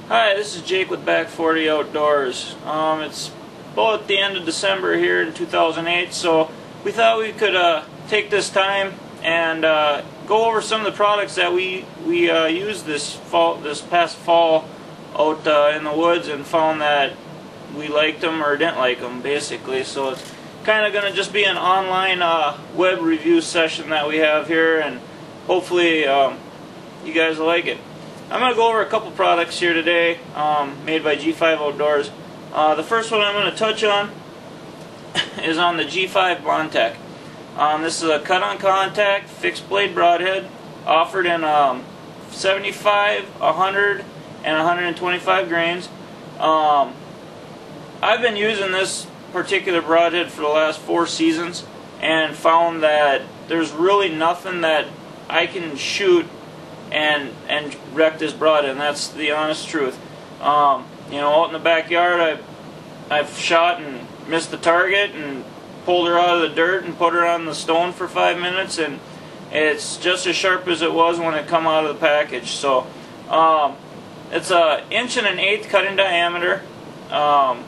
Hi, this is Jake with Back 40 Outdoors. It's about the end of December here in 2008, so we thought we could take this time and go over some of the products that we used this past fall out in the woods, and found that we liked them or didn't like them, basically. So it's kind of going to just be an online web review session that we have here, and hopefully you guys will like it. I'm going to go over a couple products here today made by G5 Outdoors. The first one I'm going to touch on is on the G5 Montec. This is a cut-on contact fixed blade broadhead, offered in 75, 100, and 125 grains. I've been using this particular broadhead for the last 4 seasons and found that there's really nothing that I can shoot and wreck this broadhead, and that's the honest truth. You know, out in the backyard, I've shot and missed the target and pulled her out of the dirt and put her on the stone for 5 minutes, and it's just as sharp as it was when it come out of the package. So it's a 1 1/8" cut in diameter, and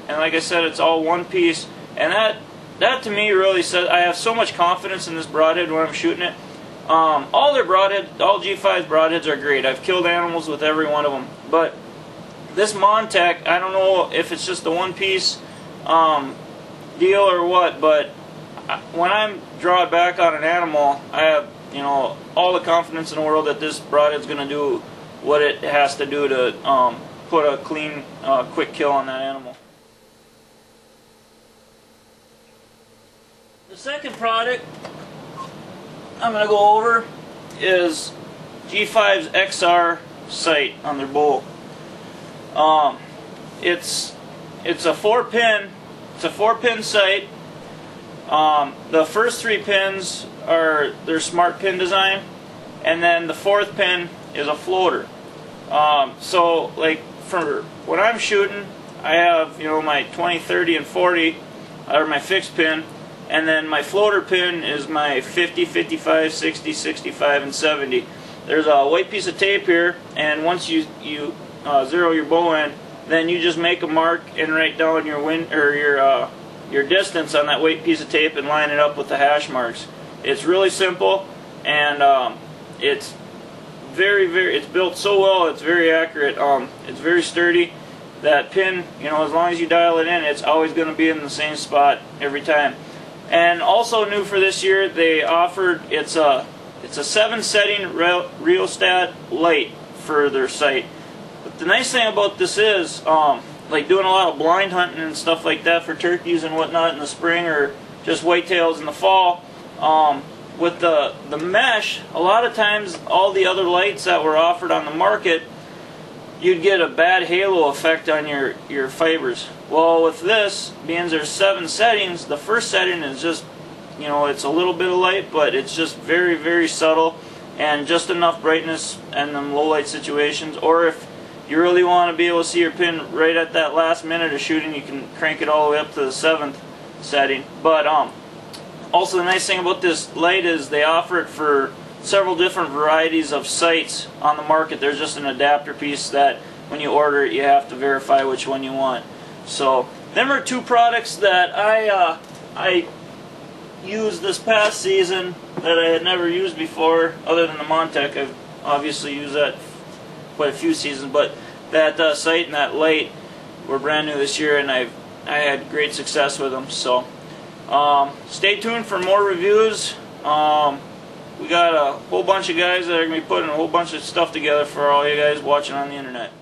like I said, it's all one piece, and that to me really says I have so much confidence in this broadhead when I'm shooting it. All G5's broadheads are great. I've killed animals with every one of them. But this Montec, I don't know if it's just a one-piece deal or what, but when I'm drawing back on an animal, I have, you know, all the confidence in the world that this broadhead's going to do what it has to do to put a clean, quick kill on that animal. The second product I'm going to go over is G5's XR sight on their bow. It's a 4-pin sight. The first 3 pins are their smart pin design, and then the 4th pin is a floater. So like for when I'm shooting, I have, you know, my 20, 30, and 40 are my fixed pin. And then my floater pin is my 50, 55, 60, 65, and 70. There's a white piece of tape here, and once you zero your bow in, then you just make a mark and write down your distance on that white piece of tape and line it up with the hash marks. It's really simple, and it's it's built so well. It's very accurate. It's very sturdy. That pin, you know, as long as you dial it in, it's always going to be in the same spot every time. And also new for this year, they offered it's a 7-setting rheostat light for their sight. But the nice thing about this is, like doing a lot of blind hunting and stuff like that for turkeys and whatnot in the spring, or just whitetails in the fall, with the mesh, a lot of times all the other lights that were offered on the market, you'd get a bad halo effect on your fibers. Well, with this, being there's 7 settings, the first setting is just, you know, it's a little bit of light, but it's just very, very subtle, and just enough brightness in them low light situations. Or if you really want to be able to see your pin right at that last minute of shooting, you can crank it all the way up to the 7th setting. But also the nice thing about this light is they offer it for several different varieties of sights on the market. There's just an adapter piece that when you order it, you have to verify which one you want. So them are 2 products that I used this past season that I had never used before, other than the Montec. I've obviously used that quite a few seasons, but that sight and that light were brand new this year, and I had great success with them. So stay tuned for more reviews. We got a whole bunch of guys that are going to be putting a whole bunch of stuff together for all you guys watching on the internet.